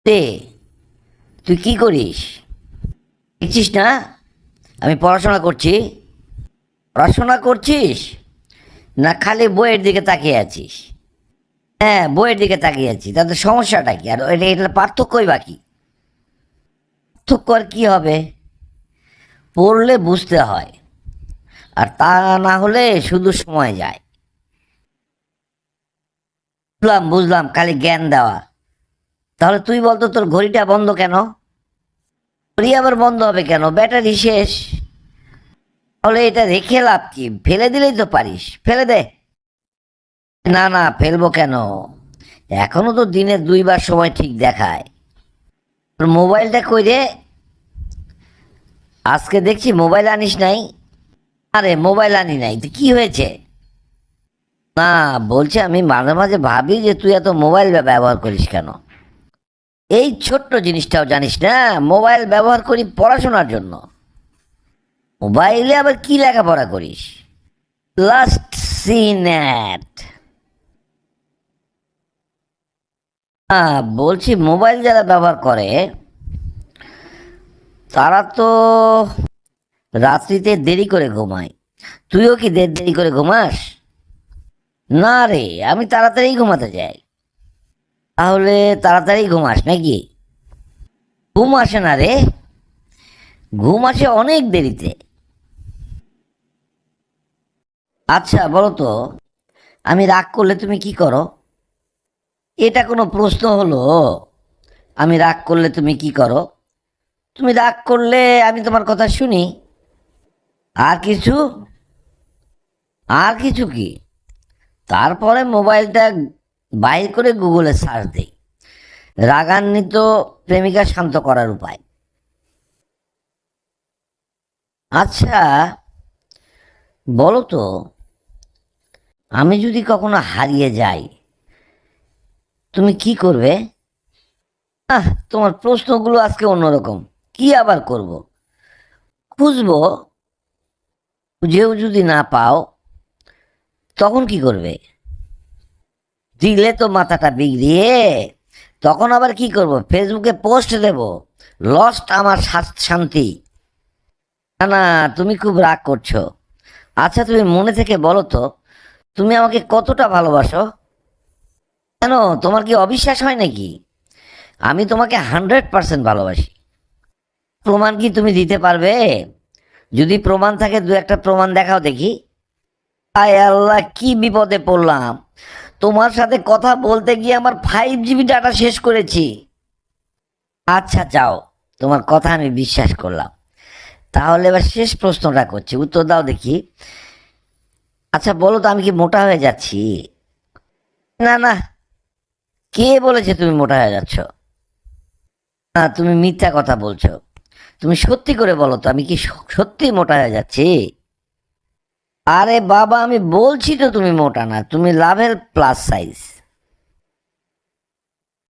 তে তুই কি করিস? দেখছিস না আমি পড়াশোনা করছি? পড়াশোনা করছিস না খালি বইয়ের দিকে তাকিয়ে আছিস? হ্যাঁ, বইয়ের দিকে তাকিয়ে আছি, তাতে সমস্যাটা কি? আর এটার পার্থক্যই বা কি? পার্থক্য আর কি হবে? পড়লে বুঝতে হয়, আর তা না হলে শুধু সময় যায়। বুঝলাম বুঝলাম, খালি জ্ঞান দেওয়া। তাহলে তুই বলতো, তোর ঘড়িটা বন্ধ কেন? ঘড়ি আবার বন্ধ হবে কেন? ব্যাটারি শেষ। তাহলে এটা রেখে লাভ কি? ফেলে দিলেই তো পারিস, ফেলে দে। না না, ফেলবো কেন? এখনো তো দিনে 2 বার সময় ঠিক দেখায়। তোর মোবাইলটা কই রে? আজকে দেখছি মোবাইল আনিস নাই। আরে মোবাইল আনি নাই তো কি হয়েছে? না, বলছি আমি মাঝে মাঝে ভাবি যে তুই এত মোবাইল ব্যবহার করিস কেন? এই ছোট্ট জিনিসটাও জানিস না? মোবাইল ব্যবহার করি পড়াশোনার জন্য। মোবাইলে আবার কি লেখাপড়া করিস? Last seen at. বলছি মোবাইল যারা ব্যবহার করে তারা তো রাত্রিতে দেরি করে ঘুমায়। তুইও কি দেরি করে ঘুমাস? না রে, আমি তাড়াতাড়ি ঘুমাতে যাই। তাহলে তাড়াতাড়ি ঘুমাস নাকি? ঘুম আসে না রে, ঘুম আসে অনেক দেরিতে। আচ্ছা বলো তো, আমি রাগ করলে তুমি কি করো? এটা কোনো প্রশ্ন হলো? আমি রাগ করলে তুমি কি করো? তুমি রাগ করলে আমি তোমার কথা শুনি। আর কিছু? আর কিছু কি? তারপরে মোবাইলটা বাইর করে গুগলে সার্চ দেই রাগান্বিত প্রেমিকা শান্ত করার উপায়। আচ্ছা বলো তো, আমি যদি কখনো হারিয়ে যাই তুমি কি করবে? তোমার প্রশ্নগুলো আজকে অন্যরকম। কি আবার করব? খুঁজবো। খুঁজেও যদি না পাও তখন কি করবে? দিলে তো মাথাটা বিগড়িয়ে। তখন আবার কি করব? ফেসবুকে পোস্ট দেব, লস্ট আমার শান্তি। না না, তুমি খুব রাগ করছো। আচ্ছা তুমি মনে থেকে বলো তো, তুমি আমাকে কতটা ভালোবাসো? কেন, তোমার কি অবিশ্বাস হয় নাকি? আমি তোমাকে 100% ভালোবাসি। প্রমাণ কি তুমি দিতে পারবে? যদি প্রমাণ থাকে, দু একটা প্রমাণ দেখাও দেখি। আয় আল্লাহ, কি বিপদে পড়লাম! তোমার সাথে কথা বলতে গিয়ে আমার 5 GB ডাটা শেষ করেছি। আচ্ছা যাও, তোমার কথা আমি বিশ্বাস করলাম। তাহলে এবার শেষ প্রশ্নটা করছি, উত্তর দাও দেখি। আচ্ছা বলো তো, আমি কি মোটা হয়ে যাচ্ছি? না না, কে বলেছে তুমি মোটা হয়ে যাচ্ছ? না, তুমি মিথ্যা কথা বলছো। তুমি সত্যি করে বলো তো, আমি কি সত্যি মোটা হয়ে যাচ্ছি? আরে বাবা, আমি বলছি তো তুমি মোটা না, তুমি লাভের প্লাস সাইজ।